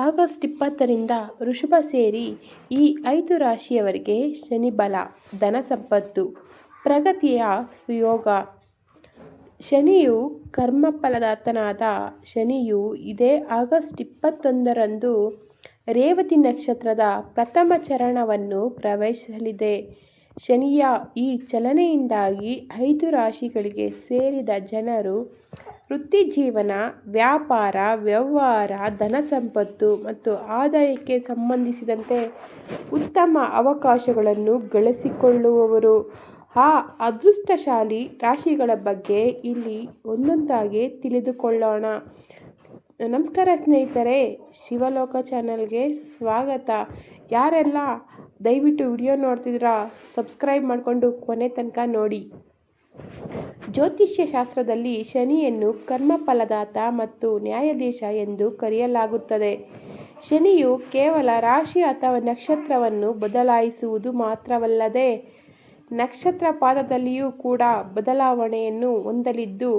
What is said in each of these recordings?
August 20ರಿಂದ ವೃಷಭ ಸೇರಿ ಈ 5 ರಾಶಿಯವರಿಗೆ ಶನಿ ಬಲ, ಧನ ಸಂಪತ್ತು, ಪ್ರಗತಿಯ ಸುಯೋಗ. ಶನಿಯು ಕರ್ಮಫಲದಾತನಾದ ಶನಿಯು ಇದೇ ಆಗಸ್ಟ್ 21ರಂದು ರೇವತಿ ನಕ್ಷತ್ರದ ಪ್ರಥಮ ಚರಣವನ್ನು ಪ್ರವೇಶಿಸಲಿದೆ. ಶನಿಯ ಈ ಚಲನೆಯಿಂದಾಗಿ 5 ರಾಶಿಗಳಿಗೆ ಸೇರಿದ ಜನರು ವೃತ್ತಿಜೀವನ, ವ್ಯಾಪಾರ, ವ್ಯವಹಾರ, ಧನ ಸಂಪತ್ತು ಮತ್ತು ಆದಾಯಕ್ಕೆ ಸಂಬಂಧಿಸಿದಂತೆ ಉತ್ತಮ ಅವಕಾಶಗಳನ್ನು ಗಳಿಸಿಕೊಳ್ಳುವರು. ಆ ಅದೃಷ್ಟಶಾಲಿ ರಾಶಿಗಳ ಬಗ್ಗೆ ಇಲ್ಲಿ ಒಂದೊಂದಾಗಿ ತಿಳಿದುಕೊಳ್ಳೋಣ. ನಮಸ್ಕಾರ ಸ್ನೇಹಿತರೆ, ಶಿವಲೋಕ ಚಾನಲ್ಗೆ ಸ್ವಾಗತ. ಯಾರೆಲ್ಲ ದಯವಿಟ್ಟು ವಿಡಿಯೋ ನೋಡ್ತಿದ್ದೀರಾ ಸಬ್ಸ್ಕ್ರೈಬ್ ಮಾಡಿಕೊಂಡು ಕೊನೆ ತನಕ ನೋಡಿ. ಜ್ಯೋತಿಷ್ಯ ಶಾಸ್ತ್ರದಲ್ಲಿ ಶನಿಯನ್ನು ಕರ್ಮಫಲದಾತ ಮತ್ತು ನ್ಯಾಯಾಧೀಶ ಎಂದು ಕರೆಯಲಾಗುತ್ತದೆ. ಶನಿಯು ಕೇವಲ ರಾಶಿ ಅಥವಾ ನಕ್ಷತ್ರವನ್ನು ಬದಲಾಯಿಸುವುದು ಮಾತ್ರವಲ್ಲದೆ ನಕ್ಷತ್ರ ಪಾದದಲ್ಲಿಯೂ ಕೂಡ ಬದಲಾವಣೆಯನ್ನು ಹೊಂದಲಿದ್ದು,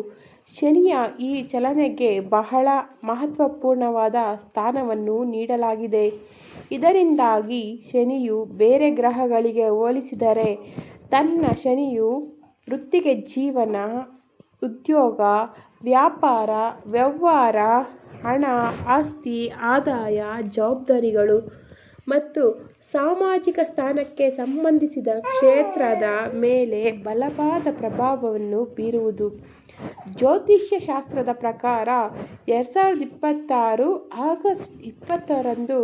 ಶನಿಯ ಈ ಚಲನೆಗೆ ಬಹಳ ಮಹತ್ವಪೂರ್ಣವಾದ ಸ್ಥಾನವನ್ನು ನೀಡಲಾಗಿದೆ. ಇದರಿಂದಾಗಿ ಶನಿಯು ಬೇರೆ ಗ್ರಹಗಳಿಗೆ ಹೋಲಿಸಿದರೆ ಶನಿಯು ವೃತ್ತಿಗೆ ಜೀವನ, ಉದ್ಯೋಗ, ವ್ಯಾಪಾರ, ವ್ಯವಹಾರ, ಹಣ, ಆಸ್ತಿ, ಆದಾಯ, ಜವಾಬ್ದಾರಿಗಳು ಮತ್ತು ಸಾಮಾಜಿಕ ಸ್ಥಾನಕ್ಕೆ ಸಂಬಂಧಿಸಿದ ಕ್ಷೇತ್ರದ ಮೇಲೆ ಬಲವಾದ ಪ್ರಭಾವವನ್ನು ಬೀರುವುದು. ಜ್ಯೋತಿಷ್ಯ ಶಾಸ್ತ್ರದ ಪ್ರಕಾರ 2026 ಆಗಸ್ಟ್ 20ರಂದು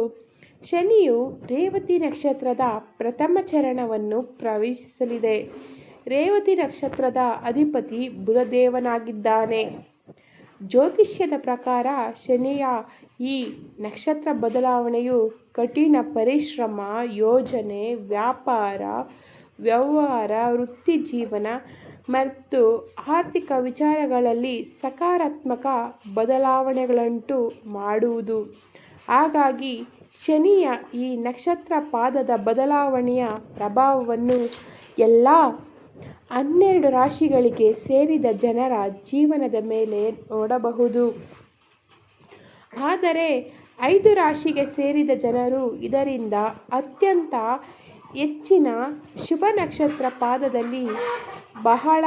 ಶನಿಯು ರೇವತಿ ನಕ್ಷತ್ರದ ಪ್ರಥಮ ಚರಣವನ್ನು ಪ್ರವೇಶಿಸಲಿದೆ. ರೇವತಿ ನಕ್ಷತ್ರದ ಅಧಿಪತಿ ಬುಧದೇವನಾಗಿದ್ದಾನೆ. ಜ್ಯೋತಿಷ್ಯದ ಪ್ರಕಾರ ಶನಿಯ ಈ ನಕ್ಷತ್ರ ಬದಲಾವಣೆಯು ಕಠಿಣ ಪರಿಶ್ರಮ, ಯೋಜನೆ, ವ್ಯಾಪಾರ, ವ್ಯವಹಾರ, ವೃತ್ತಿಜೀವನ ಮತ್ತು ಆರ್ಥಿಕ ವಿಚಾರಗಳಲ್ಲಿ ಸಕಾರಾತ್ಮಕ ಬದಲಾವಣೆಗಳನ್ನುಂಟು ಮಾಡುವುದು. ಹಾಗಾಗಿ ಶನಿಯ ಈ ನಕ್ಷತ್ರ ಪಾದದ ಬದಲಾವಣೆಯ ಪ್ರಭಾವವನ್ನು ಎಲ್ಲ 12 ರಾಶಿಗಳಿಗೆ ಸೇರಿದ ಜನರ ಜೀವನದ ಮೇಲೆ ನೋಡಬಹುದು. ಆದರೆ 5 ರಾಶಿಗೆ ಸೇರಿದ ಜನರು ಇದರಿಂದ ಅತ್ಯಂತ ಹೆಚ್ಚಿನ ಶುಭ ನಕ್ಷತ್ರ ಪಾದದಲ್ಲಿ ಬಹಳ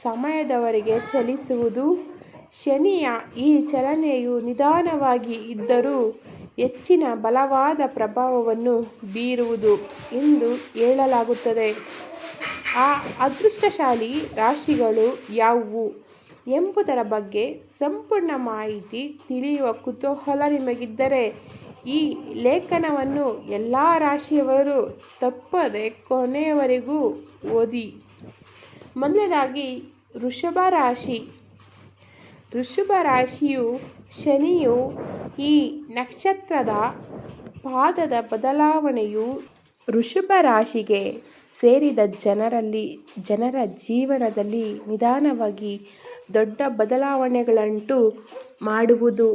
ಸಮಯದವರೆಗೆ ಚಲಿಸುವುದು. ಶನಿಯ ಈ ಚಲನೆಯು ನಿಧಾನವಾಗಿ ಇದ್ದರೂ ಹೆಚ್ಚಿನ ಬಲವಾದ ಪ್ರಭಾವವನ್ನು ಬೀರುವುದು ಎಂದು ಹೇಳಲಾಗುತ್ತದೆ. ಆ ಅದೃಷ್ಟಶಾಲಿ ರಾಶಿಗಳು ಯಾವುವು ಎಂಬುದರ ಬಗ್ಗೆ ಸಂಪೂರ್ಣ ಮಾಹಿತಿ ತಿಳಿಯುವ ಕುತೂಹಲ ನಿಮಗಿದ್ದರೆ ಈ ಲೇಖನವನ್ನು ಎಲ್ಲ ರಾಶಿಯವರು ತಪ್ಪದೆ ಕೊನೆಯವರೆಗೂ ಓದಿ. ಮೊದಲನೇದಾಗಿ ವೃಷಭ ರಾಶಿ. ವೃಷಭ ರಾಶಿಯು ಶನಿಯು ಈ ನಕ್ಷತ್ರದ ಪಾದದ ಬದಲಾವಣೆಯು ವೃಷಭ ರಾಶಿಗೆ ಸೇರಿದ ಜನರ ಜೀವನದಲ್ಲಿ ನಿಧಾನವಾಗಿ ದೊಡ್ಡ ಬದಲಾವಣೆಗಳನ್ನುಂಟು ಮಾಡುವುದು.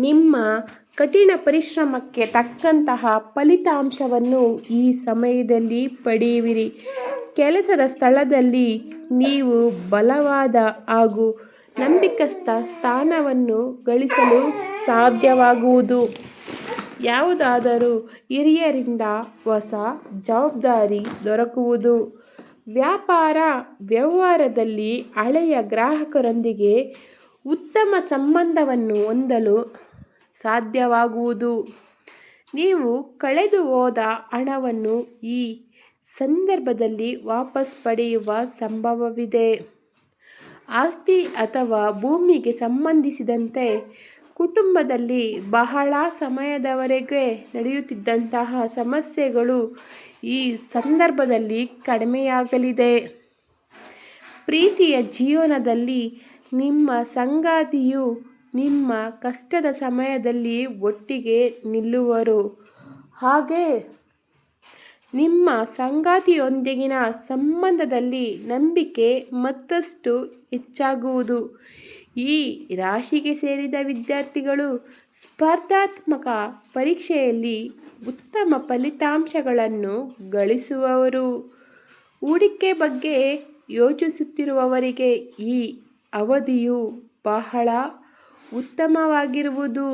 ನಿಮ್ಮ ಕಠಿಣ ಪರಿಶ್ರಮಕ್ಕೆ ತಕ್ಕಂತಹ ಫಲಿತಾಂಶವನ್ನು ಈ ಸಮಯದಲ್ಲಿ ಪಡೆಯುವಿರಿ. ಕೆಲಸದ ಸ್ಥಳದಲ್ಲಿ ನೀವು ಬಲವಾದ ಹಾಗೂ ನಂಬಿಕಸ್ಥ ಸ್ಥಾನವನ್ನು ಗಳಿಸಲು ಸಾಧ್ಯವಾಗುವುದು. ಯಾವುದಾದರೂ ಹಿರಿಯರಿಂದ ಹೊಸ ಜವಾಬ್ದಾರಿ ದೊರಕುವುದು. ವ್ಯಾಪಾರ ವ್ಯವಹಾರದಲ್ಲಿ ಹಳೆಯ ಗ್ರಾಹಕರೊಂದಿಗೆ ಉತ್ತಮ ಸಂಬಂಧವನ್ನು ಹೊಂದಲು ಸಾಧ್ಯವಾಗುವುದು. ನೀವು ಕಳೆದು ಹೋದ ಹಣವನ್ನು ಈ ಸಂದರ್ಭದಲ್ಲಿ ವಾಪಸ್ ಪಡೆಯುವ ಸಂಭವವಿದೆ. ಆಸ್ತಿ ಅಥವಾ ಭೂಮಿಗೆ ಸಂಬಂಧಿಸಿದಂತೆ ಕುಟುಂಬದಲ್ಲಿ ಬಹಳ ಸಮಯದವರೆಗೆ ನಡೆಯುತ್ತಿದ್ದಂತಹ ಸಮಸ್ಯೆಗಳು ಈ ಸಂದರ್ಭದಲ್ಲಿ ಕಡಿಮೆಯಾಗಲಿದೆ. ಪ್ರೀತಿಯ ಜೀವನದಲ್ಲಿ ನಿಮ್ಮ ಸಂಗಾತಿಯು ನಿಮ್ಮ ಕಷ್ಟದ ಸಮಯದಲ್ಲಿ ಒಟ್ಟಿಗೆ ನಿಲ್ಲುವರು. ಹಾಗೆ ನಿಮ್ಮ ಸಂಗಾತಿಯೊಂದಿಗಿನ ಸಂಬಂಧದಲ್ಲಿ ನಂಬಿಕೆ ಮತ್ತಷ್ಟು ಹೆಚ್ಚಾಗುವುದು. ಈ ರಾಶಿಗೆ ಸೇರಿದ ವಿದ್ಯಾರ್ಥಿಗಳು ಸ್ಪರ್ಧಾತ್ಮಕ ಪರೀಕ್ಷೆಯಲ್ಲಿ ಉತ್ತಮ ಫಲಿತಾಂಶಗಳನ್ನು ಗಳಿಸುವವರು. ಹೂಡಿಕೆ ಬಗ್ಗೆ ಯೋಚಿಸುತ್ತಿರುವವರಿಗೆ ಈ ಅವಧಿಯು ಬಹಳ ಉತ್ತಮವಾಗಿರುವುದು.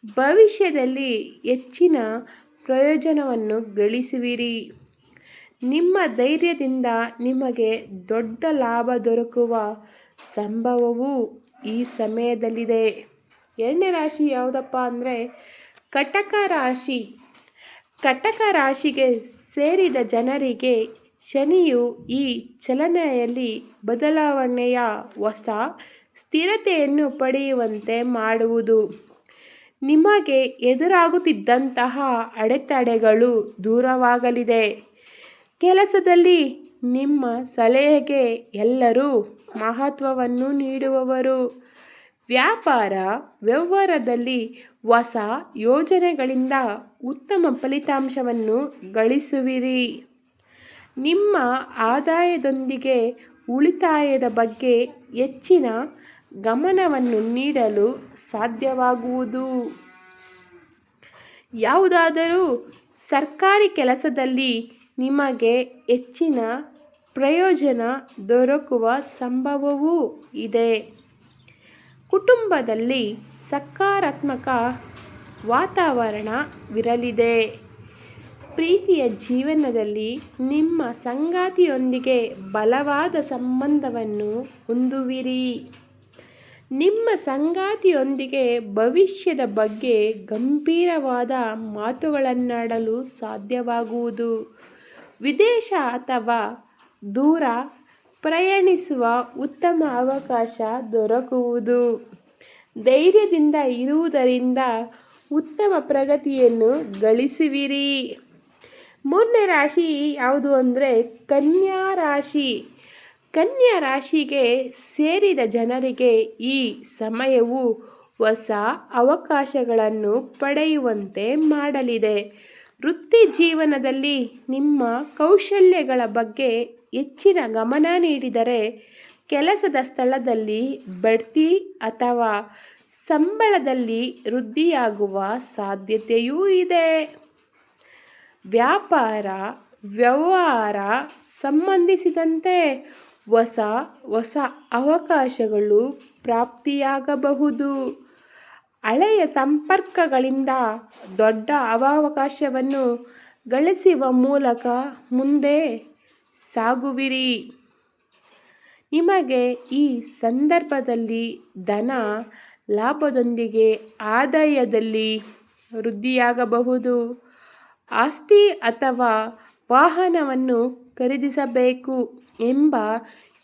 ಭವಿಷ್ಯದಲ್ಲಿ ಹೆಚ್ಚಿನ ಪ್ರಯೋಜನವನ್ನು ಗಳಿಸುವಿರಿ. ನಿಮ್ಮ ಧೈರ್ಯದಿಂದ ನಿಮಗೆ ದೊಡ್ಡ ಲಾಭ ದೊರಕುವ ಸಂಭವವೂ ಈ ಸಮಯದಲ್ಲಿದೆ. 2ನೇ ರಾಶಿ ಯಾವುದಪ್ಪ ಅಂದರೆ ಕಟಕ ರಾಶಿ. ಕಟಕ ರಾಶಿಗೆ ಸೇರಿದ ಜನರಿಗೆ ಶನಿಯು ಈ ಚಲನೆಯಲ್ಲಿ ಬದಲಾವಣೆಯ ಹೊಸ ಸ್ಥಿರತೆಯನ್ನು ಪಡೆಯುವಂತೆ ಮಾಡುವುದು. ನಿಮಗೆ ಎದುರಾಗುತ್ತಿದ್ದಂತಹ ಅಡೆತಡೆಗಳು ದೂರವಾಗಲಿದೆ. ಕೆಲಸದಲ್ಲಿ ನಿಮ್ಮ ಸಲಹೆಗೆ ಎಲ್ಲರೂ ಮಹತ್ವವನ್ನು ನೀಡುವವರು. ವ್ಯಾಪಾರ ವ್ಯವಹಾರದಲ್ಲಿ ಹೊಸ ಯೋಜನೆಗಳಿಂದ ಉತ್ತಮ ಫಲಿತಾಂಶವನ್ನು ಗಳಿಸುವಿರಿ. ನಿಮ್ಮ ಆದಾಯದೊಂದಿಗೆ ಉಳಿತಾಯದ ಬಗ್ಗೆ ಹೆಚ್ಚಿನ ಗಮನವನ್ನು ನೀಡಲು ಸಾಧ್ಯವಾಗುವುದು. ಯಾವುದಾದರೂ ಸರ್ಕಾರಿ ಕೆಲಸದಲ್ಲಿ ನಿಮಗೆ ಹೆಚ್ಚಿನ ಪ್ರಯೋಜನ ದೊರಕುವ ಸಂಭವವೂ ಇದೆ. ಕುಟುಂಬದಲ್ಲಿ ಸಕಾರಾತ್ಮಕ ವಾತಾವರಣವಿರಲಿದೆ. ಪ್ರೀತಿಯ ಜೀವನದಲ್ಲಿ ನಿಮ್ಮ ಸಂಗಾತಿಯೊಂದಿಗೆ ಬಲವಾದ ಸಂಬಂಧವನ್ನು ಹೊಂದುವಿರಿ. ನಿಮ್ಮ ಸಂಗಾತಿಯೊಂದಿಗೆ ಭವಿಷ್ಯದ ಬಗ್ಗೆ ಗಂಭೀರವಾದ ಮಾತುಗಳನ್ನಾಡಲು ಸಾಧ್ಯವಾಗುವುದು. ವಿದೇಶ ಅಥವಾ ದೂರ ಪ್ರಯಾಣಿಸುವ ಉತ್ತಮ ಅವಕಾಶ ದೊರಕುವುದು. ಧೈರ್ಯದಿಂದ ಇರುವುದರಿಂದ ಉತ್ತಮ ಪ್ರಗತಿಯನ್ನು ಗಳಿಸುವಿರಿ. 3ನೇ ರಾಶಿ ಯಾವುದು ಅಂದರೆ ಕನ್ಯಾ ರಾಶಿ. ಕನ್ಯಾ ರಾಶಿಗೆ ಸೇರಿದ ಜನರಿಗೆ ಈ ಸಮಯವು ಹೊಸ ಅವಕಾಶಗಳನ್ನು ಪಡೆಯುವಂತೆ ಮಾಡಲಿದೆ. ವೃತ್ತಿ ಜೀವನದಲ್ಲಿ ನಿಮ್ಮ ಕೌಶಲ್ಯಗಳ ಬಗ್ಗೆ ಹೆಚ್ಚಿನ ಗಮನ ನೀಡಿದರೆ ಕೆಲಸದ ಸ್ಥಳದಲ್ಲಿ ಬಡ್ತಿ ಅಥವಾ ಸಂಬಳದಲ್ಲಿ ವೃದ್ಧಿಯಾಗುವ ಸಾಧ್ಯತೆಯೂ ಇದೆ. ವ್ಯಾಪಾರ ವ್ಯವಹಾರ ಸಂಬಂಧಿಸಿದಂತೆ ಹೊಸ ಅವಕಾಶಗಳು ಪ್ರಾಪ್ತಿಯಾಗಬಹುದು. ಹಳೆಯ ಸಂಪರ್ಕಗಳಿಂದ ದೊಡ್ಡ ಅವಕಾಶವನ್ನು ಗಳಿಸುವ ಮೂಲಕ ಮುಂದೆ ಸಾಗುವಿರಿ. ನಿಮಗೆ ಈ ಸಂದರ್ಭದಲ್ಲಿ ಧನ ಲಾಭದೊಂದಿಗೆ ಆದಾಯದಲ್ಲಿ ವೃದ್ಧಿಯಾಗಬಹುದು. ಆಸ್ತಿ ಅಥವಾ ವಾಹನವನ್ನು ಖರೀದಿಸಬೇಕು ಎಂಬ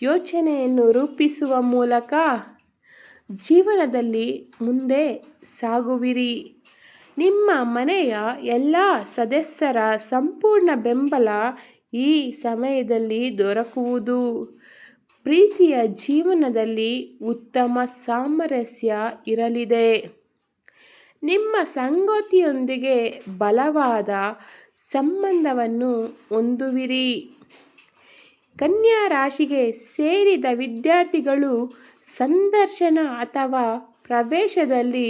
ಯೋಚನೆಯನ್ನು ರೂಪಿಸುವ ಮೂಲಕ ಜೀವನದಲ್ಲಿ ಮುಂದೆ ಸಾಗುವಿರಿ. ನಿಮ್ಮ ಮನೆಯ ಎಲ್ಲ ಸದಸ್ಯರ ಸಂಪೂರ್ಣ ಬೆಂಬಲ ಈ ಸಮಯದಲ್ಲಿ ದೊರಕುವುದು. ಪ್ರೀತಿಯ ಜೀವನದಲ್ಲಿ ಉತ್ತಮ ಸಾಮರಸ್ಯ ಇರಲಿದೆ. ನಿಮ್ಮ ಸಂಗಾತಿಯೊಂದಿಗೆ ಬಲವಾದ ಸಂಬಂಧವನ್ನು ಹೊಂದುವಿರಿ. ಕನ್ಯಾ ರಾಶಿಗೆ ಸೇರಿದ ವಿದ್ಯಾರ್ಥಿಗಳು ಸಂದರ್ಶನ ಅಥವಾ ಪ್ರವೇಶದಲ್ಲಿ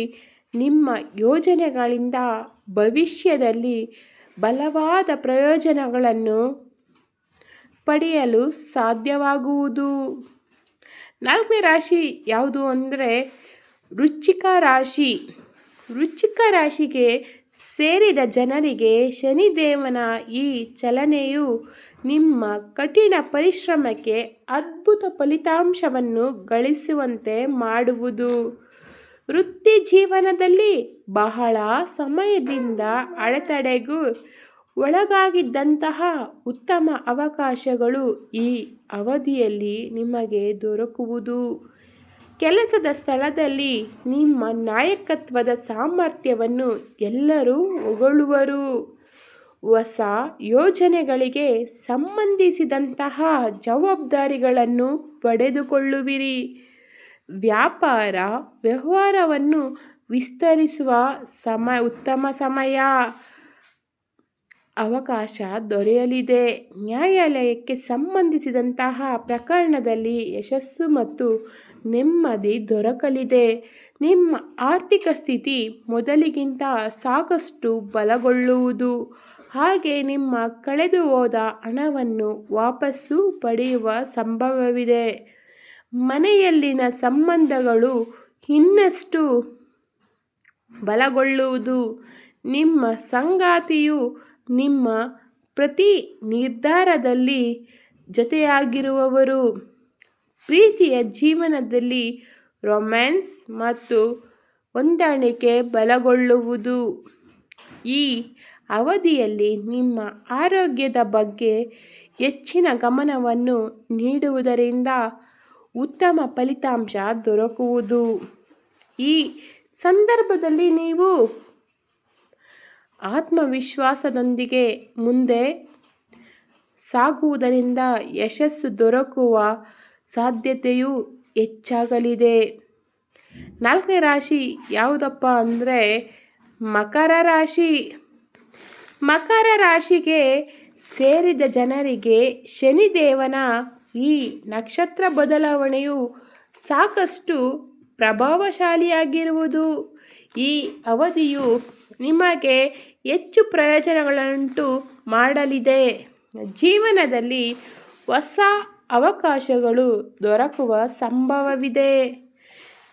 ನಿಮ್ಮ ಯೋಜನೆಗಳಿಂದ ಭವಿಷ್ಯದಲ್ಲಿ ಬಲವಾದ ಪ್ರಯೋಜನಗಳನ್ನು ಪಡೆಯಲು ಸಾಧ್ಯವಾಗುವುದು. 4ನೇ ರಾಶಿ ಯಾವುದು ಅಂದರೆ ವೃಶ್ಚಿಕ ರಾಶಿ. ವೃಶ್ಚಿಕ ರಾಶಿಗೆ ಸೇರಿದ ಜನರಿಗೆ ಶನಿದೇವನ ಈ ಚಲನೆಯು ನಿಮ್ಮ ಕಠಿಣ ಪರಿಶ್ರಮಕ್ಕೆ ಅದ್ಭುತ ಫಲಿತಾಂಶವನ್ನು ಗಳಿಸುವಂತೆ ಮಾಡುವುದು. ವೃತ್ತಿ ಜೀವನದಲ್ಲಿ ಬಹಳ ಸಮಯದಿಂದ ಅಡೆತಡೆಗೂ ಒಳಗಾಗಿದ್ದಂತಹ ಉತ್ತಮ ಅವಕಾಶಗಳು ಈ ಅವಧಿಯಲ್ಲಿ ನಿಮಗೆ ದೊರಕುವುದು. ಕೆಲಸದ ಸ್ಥಳದಲ್ಲಿ ನಿಮ್ಮ ನಾಯಕತ್ವದ ಸಾಮರ್ಥ್ಯವನ್ನು ಎಲ್ಲರೂ ಹೊಗಳುವರು. ಹೊಸ ಯೋಜನೆಗಳಿಗೆ ಸಂಬಂಧಿಸಿದಂತಹ ಜವಾಬ್ದಾರಿಗಳನ್ನು ಪಡೆದುಕೊಳ್ಳುವಿರಿ. ವ್ಯಾಪಾರ ವ್ಯವಹಾರವನ್ನು ವಿಸ್ತರಿಸುವ ಉತ್ತಮ ಸಮಯ ಅವಕಾಶ ದೊರೆಯಲಿದೆ. ನ್ಯಾಯಾಲಯಕ್ಕೆ ಸಂಬಂಧಿಸಿದಂತಹ ಪ್ರಕರಣದಲ್ಲಿ ಯಶಸ್ಸು ಮತ್ತು ನೆಮ್ಮದಿ ದೊರಕಲಿದೆ. ನಿಮ್ಮ ಆರ್ಥಿಕ ಸ್ಥಿತಿ ಮೊದಲಿಗಿಂತ ಸಾಕಷ್ಟು ಬಲಗೊಳ್ಳುವುದು. ಹಾಗೆ ನಿಮ್ಮ ಕಳೆದು ಹೋದ ಹಣವನ್ನು ವಾಪಸ್ಸು ಪಡೆಯುವ ಸಂಭವವಿದೆ. ಮನೆಯಲ್ಲಿನ ಸಂಬಂಧಗಳು ಇನ್ನಷ್ಟು ಬಲಗೊಳ್ಳುವುದು. ನಿಮ್ಮ ಸಂಗಾತಿಯು ನಿಮ್ಮ ಪ್ರತಿ ನಿರ್ಧಾರದಲ್ಲಿ ಜೊತೆಯಾಗಿರುವವರು. ಪ್ರೀತಿಯ ಜೀವನದಲ್ಲಿ ರೊಮ್ಯಾನ್ಸ್ ಮತ್ತು ಹೊಂದಾಣಿಕೆ ಬಲಗೊಳ್ಳುವುದು. ಈ ಅವಧಿಯಲ್ಲಿ ನಿಮ್ಮ ಆರೋಗ್ಯದ ಬಗ್ಗೆ ಹೆಚ್ಚಿನ ಗಮನವನ್ನು ನೀಡುವುದರಿಂದ ಉತ್ತಮ ಫಲಿತಾಂಶ ದೊರಕುವುದು. ಈ ಸಂದರ್ಭದಲ್ಲಿ ನೀವು ಆತ್ಮವಿಶ್ವಾಸದೊಂದಿಗೆ ಮುಂದೆ ಸಾಗುವುದರಿಂದ ಯಶಸ್ಸು ದೊರಕುವ ಸಾಧ್ಯತೆಯು ಹೆಚ್ಚಾಗಲಿದೆ. 4ನೇ ರಾಶಿ ಯಾವುದಪ್ಪ ಅಂದರೆ ಮಕರ ರಾಶಿ. ಮಕರ ರಾಶಿಗೆ ಸೇರಿದ ಜನರಿಗೆ ಶನಿದೇವನ ಈ ನಕ್ಷತ್ರ ಬದಲಾವಣೆಯು ಸಾಕಷ್ಟು ಪ್ರಭಾವಶಾಲಿಯಾಗಿರುವುದು. ಈ ಅವಧಿಯು ನಿಮಗೆ ಹೆಚ್ಚು ಪ್ರಯೋಜನಗಳನ್ನುಂಟು ಮಾಡಲಿದೆ. ಜೀವನದಲ್ಲಿ ಹೊಸ ಅವಕಾಶಗಳು ದೊರಕುವ ಸಂಭವವಿದೆ.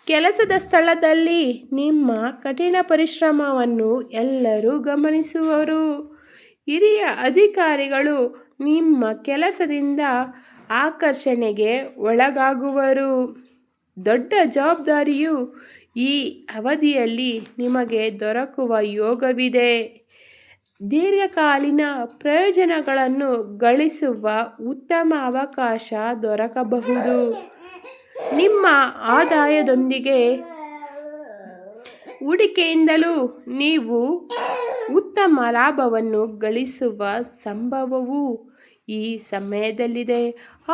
ಕೆಲಸದ ಸ್ಥಳದಲ್ಲಿ ನಿಮ್ಮ ಕಠಿಣ ಪರಿಶ್ರಮವನ್ನು ಎಲ್ಲರೂ ಗಮನಿಸುವರು. ಹಿರಿಯ ಅಧಿಕಾರಿಗಳು ನಿಮ್ಮ ಕೆಲಸದಿಂದ ಆಕರ್ಷಣೆಗೆ ಒಳಗಾಗುವರು. ದೊಡ್ಡ ಜವಾಬ್ದಾರಿಯು ಈ ಅವಧಿಯಲ್ಲಿ ನಿಮಗೆ ದೊರಕುವ ಯೋಗವಿದೆ. ದೀರ್ಘಕಾಲೀನ ಪ್ರಯೋಜನಗಳನ್ನು ಗಳಿಸುವ ಉತ್ತಮ ಅವಕಾಶ ದೊರಕಬಹುದು. ನಿಮ್ಮ ಆದಾಯದೊಂದಿಗೆ ಹೂಡಿಕೆಯಿಂದಲೂ ನೀವು ಉತ್ತಮ ಲಾಭವನ್ನು ಗಳಿಸುವ ಸಂಭವವೂ ಈ ಸಮಯದಲ್ಲಿದೆ.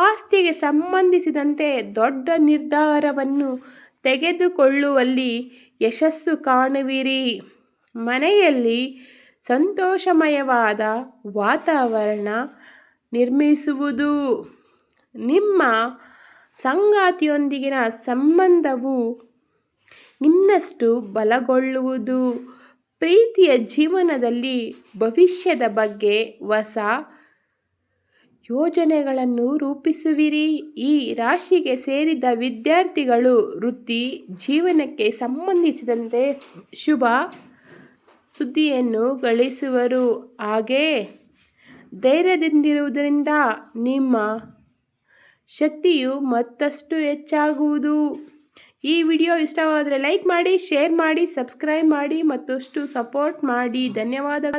ಆಸ್ತಿಗೆ ಸಂಬಂಧಿಸಿದಂತೆ ದೊಡ್ಡ ನಿರ್ಧಾರವನ್ನು ತೆಗೆದುಕೊಳ್ಳುವಲ್ಲಿ ಯಶಸ್ಸು ಕಾಣುವಿರಿ. ಮನೆಯಲ್ಲಿ ಸಂತೋಷಮಯವಾದ ವಾತಾವರಣ ನಿರ್ಮಿಸುವುದು. ನಿಮ್ಮ ಸಂಗಾತಿಯೊಂದಿಗಿನ ಸಂಬಂಧವು ಇನ್ನಷ್ಟು ಬಲಗೊಳ್ಳುವುದು. ಪ್ರೀತಿಯ ಜೀವನದಲ್ಲಿ ಭವಿಷ್ಯದ ಬಗ್ಗೆ ಹೊಸ ಯೋಜನೆಗಳನ್ನು ರೂಪಿಸುವಿರಿ. ಈ ರಾಶಿಗೆ ಸೇರಿದ ವಿದ್ಯಾರ್ಥಿಗಳು ವೃತ್ತಿ ಜೀವನಕ್ಕೆ ಸಂಬಂಧಿಸಿದಂತೆ ಶುಭ ಸುದ್ದಿಯನ್ನು ಗಳಿಸುವರು. ಹಾಗೆಯೇ ಧೈರ್ಯದಿಂದಿರುವುದರಿಂದ ನಿಮ್ಮ ಶಕ್ತಿಯು ಮತ್ತಷ್ಟು ಹೆಚ್ಚಾಗುವುದು. ಈ ವಿಡಿಯೋ ಇಷ್ಟವಾದರೆ ಲೈಕ್ ಮಾಡಿ, ಶೇರ್ ಮಾಡಿ, ಸಬ್ಸ್ಕ್ರೈಬ್ ಮಾಡಿ ಮತ್ತಷ್ಟು ಸಪೋರ್ಟ್ ಮಾಡಿ. ಧನ್ಯವಾದಗಳು.